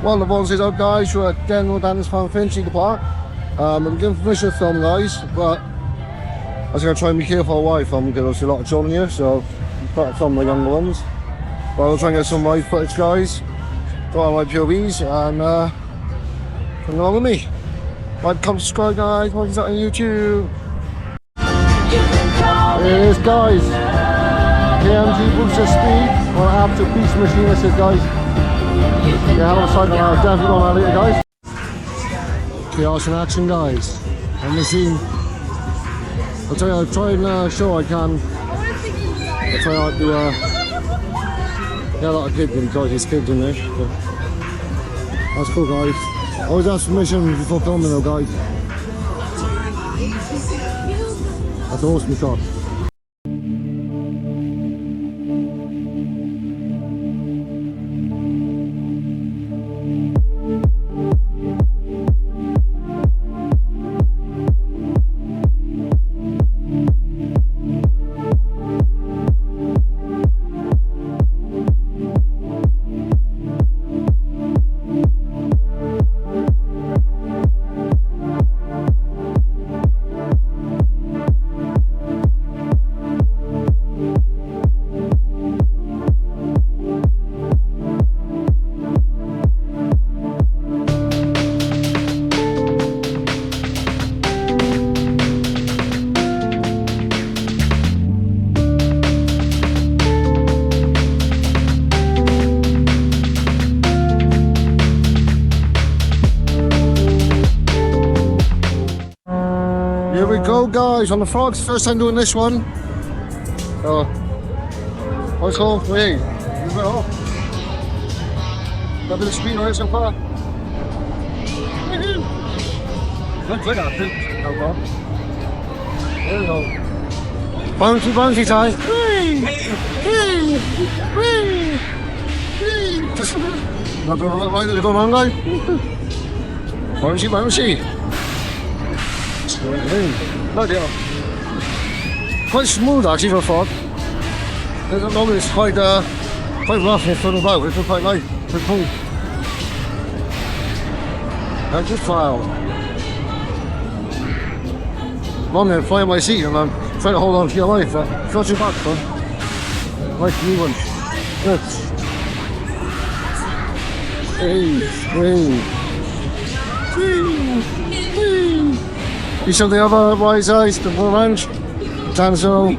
Well, the ones is out, guys. We're at Danters funfair, the park. I'm giving permission to film, guys, but I was going to try and be careful while I film because there's a lot of children here, so I'm trying to film the younger ones. But I'll try and get some live footage, guys. Go on my POVs and come along with me. Like, comment, subscribe, guys. Watch that on YouTube. Here it is, guys. KMG booster speed on an absolute beast machine. This is, guys. Yeah, hell of a cycle. I'll definitely go on that later, guys. Chaos in action, guys. On the machine. I'll tell you, I'll try and show I can. I'll try out to yeah, a lot of kids in, guys. There's kids in there. So. That's cool, guys. Always ask permission before filming, though, guys. That's an awesome shot. Here we go, guys, on the frogs. First time doing this one. What's called? Hey, move it off. Got a bit of speed on it so far. Good click out, too. No problem. There we go. Bouncy, bouncy time. Not the right little man, guy. Bouncy, bouncy. Bloody hell. Quite smooth actually for a frog. As long as it's quite rough in front of the boat, it's quite light, quite cool. I just fly out. I'm there flying my seat and I'm trying to hold on to your life. Got your back, son. Nice new one. Good. You saw the other wise eyes, the bull ranch, Denzil,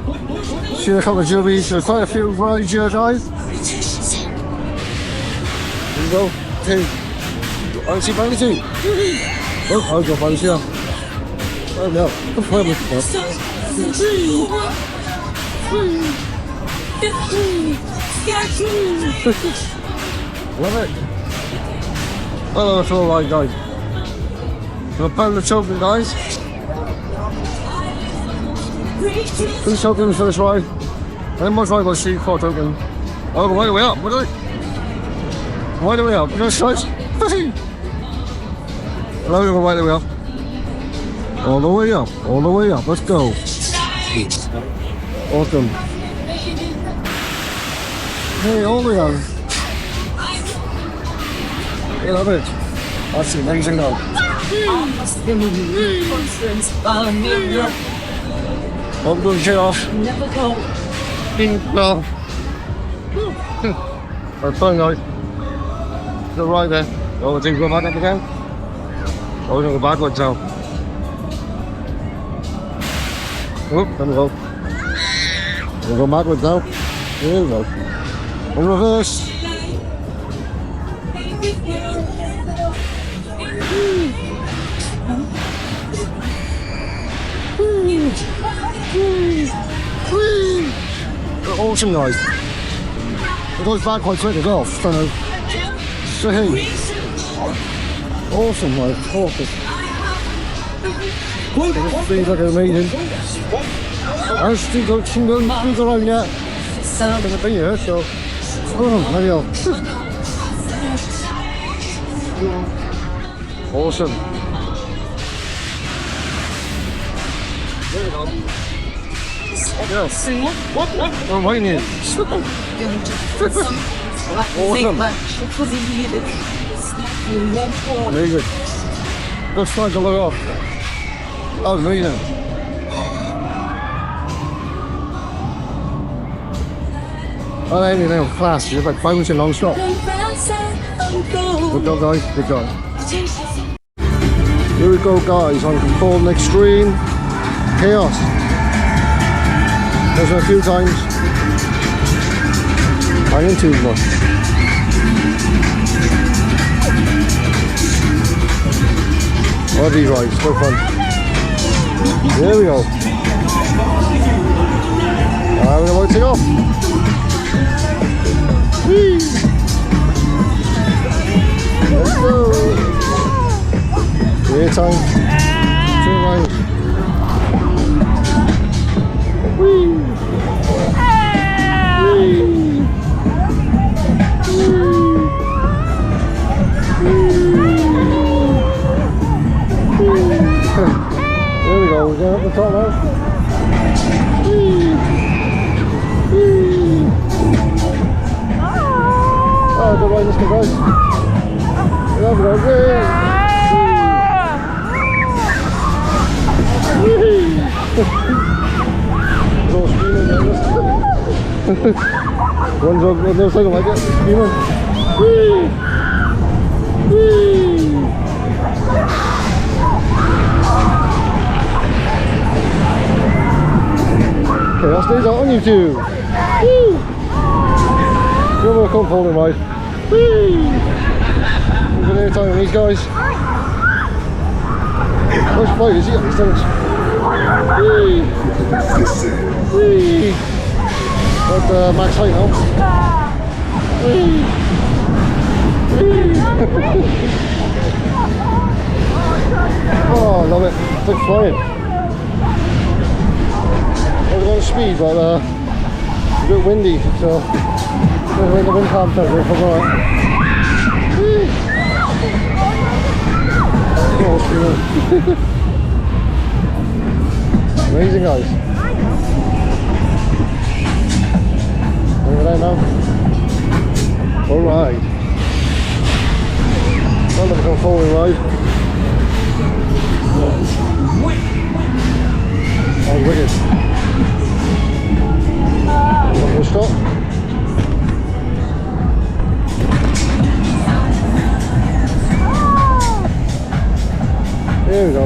shoot a couple of jubbies, there's quite a few rides here, guys. There you go, two. Bouncy, bouncy. Oh, I'll go bouncy up. Oh no, good play with the Love it. Oh, that's all right, guys. We'll pound the children, guys. Two tokens for this ride. And then once I go see 4 tokens. I'll go right the way up, would I? Right the way up. We're going to start. Hello, we'll go right the way up. All the way up. All the way up. Let's go. Awesome. Hey, all the way up. I love it. That's amazing though. I'm going to get off. Never go. Well. That's fun, guys. Still right there. Oh, I think we'll go back up again. Oh, we're going to go backwards now. Oop, there we go. We'll go backwards now. Here we go. In reverse. Awesome, guys. It goes back quite quick as well. So hey, awesome, guys. Awesome. It seems like amazing. I still don't go around yet. There's a thing here, so there we go. Awesome. There we go. Yes. I'm waiting here. Awesome. Very good. Good slide to look off. Oh, amazing. Oh, there you go, class. You're like bouncing non-stop. Good job, guys. Good job. Here we go, guys, on Confolding Extreme Chaos. There's a few times. I didn't too much. All these rides, so fun. There we go. We're about to take off. Whee! Let's go. Great time. Two rides. Whee! Whee! There we go, we're going up the top now. Oh, good ride this one, guys. There we go. It's all screaming there. One's on the other side like it, screaming. Okay, that stays out on YouTube. Woo! Give them a Confolding ride. Woo! Good air time on these guys. Nice fight, is he at these things? Whee! Whee! Got max height now. Whee! Whee! Oh, I love it. It's like flying. I was going to speed, but it's a bit windy, so we're in the wind calm temperature. If I'm alright. Amazing, guys. Over there now. Alright. Another Confolding ride. Oh, wicked. We'll stop. There we go.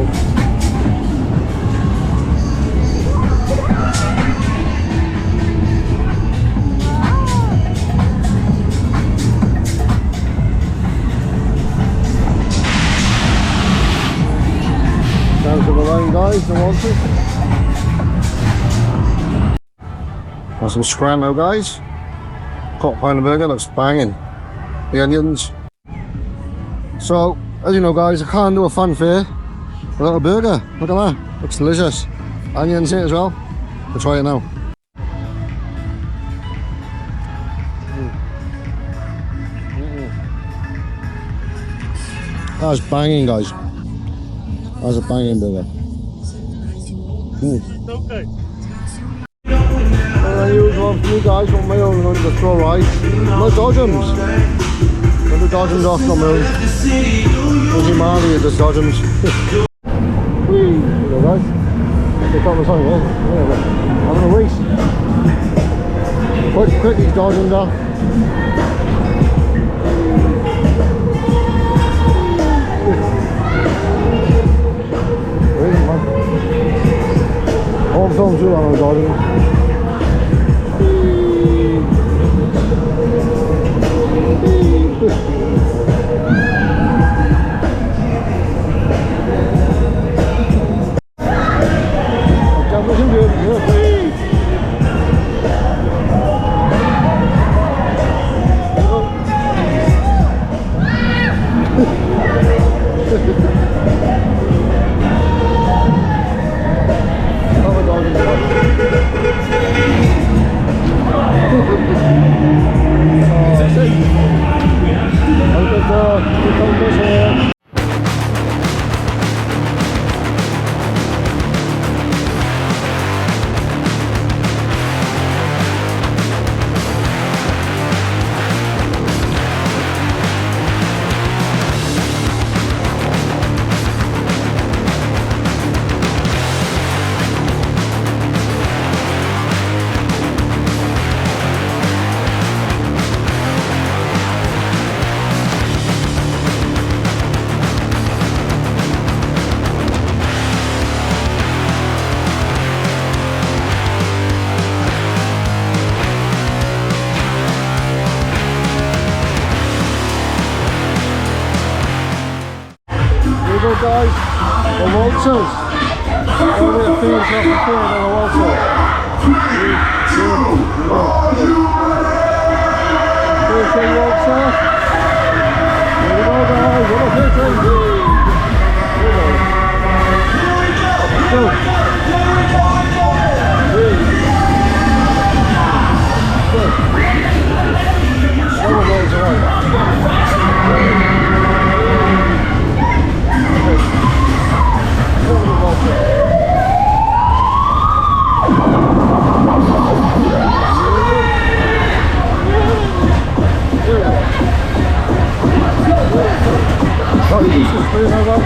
Down to the line, guys, the Waltzer. Got some scram now, guys. Hot pine burger, looks banging. The onions. So, as you know, guys, I can't do a fanfare without a burger. Look at that. Looks delicious. Onions in it as well. We'll try it now. That's banging, guys. That's a banging burger. Okay. Unusual for you guys, on my own, going to throw rides. No Dodgems. Got the Dodgems off on my own. Usually Marley is the Dodgems. Whee! There you go, guys. They got the song, yeah. Having a race. Quite quick, these Dodgems are. Crazy, man. All film too long on the Dodgems. Oh my God. Waltzers. All the fields off the field on a Waltzer. Okay, Waltzer. Here we go, guys. What a hit, go.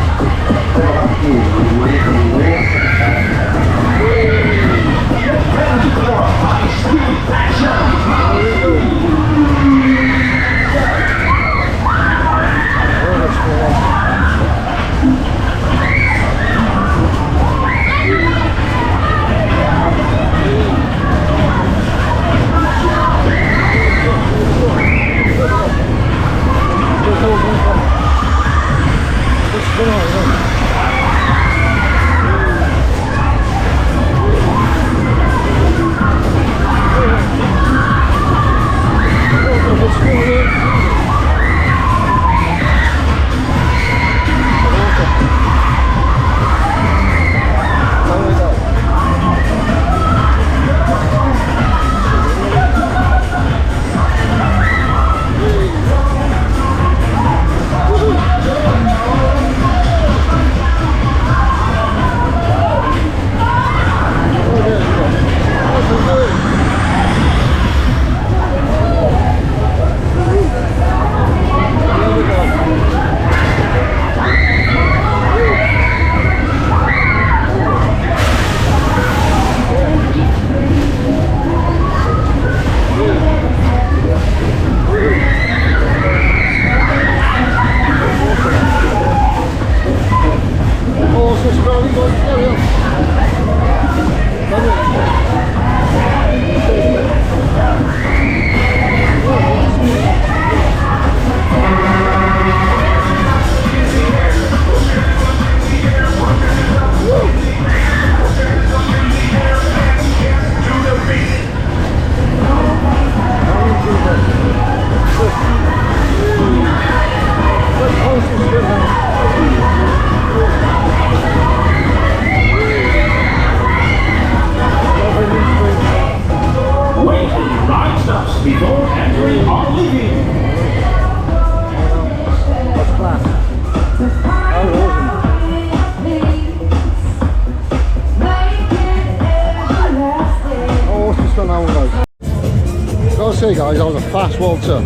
say guys, I was a fast Waltzer.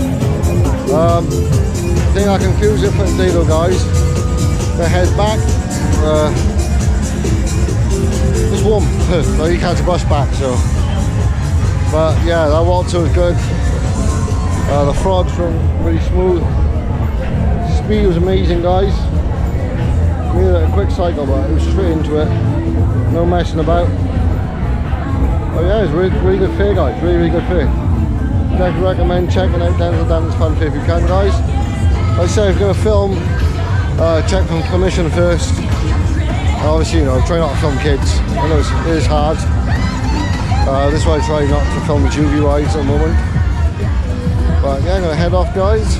Thing I confused it for today though guys, the head back, was warm, so you can't brush back, so. But yeah, that Waltzer was good. The frogs were really smooth. Speed was amazing guys. We had a quick cycle but it was straight into it. No messing about. Oh yeah, it's really good fair guys, really good fair. Definitely recommend checking out Danters funfair if you can guys. Like I say, if you're going to film, check for permission first. Obviously, you know, try not to film kids. I know it is hard. This is why I try not to film the juvie rides at the moment. But yeah, I'm going to head off guys.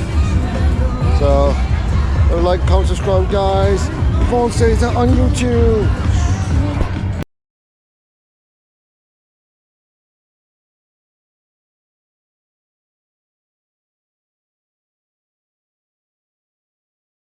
So, like, comment, subscribe guys. Phone stays on YouTube.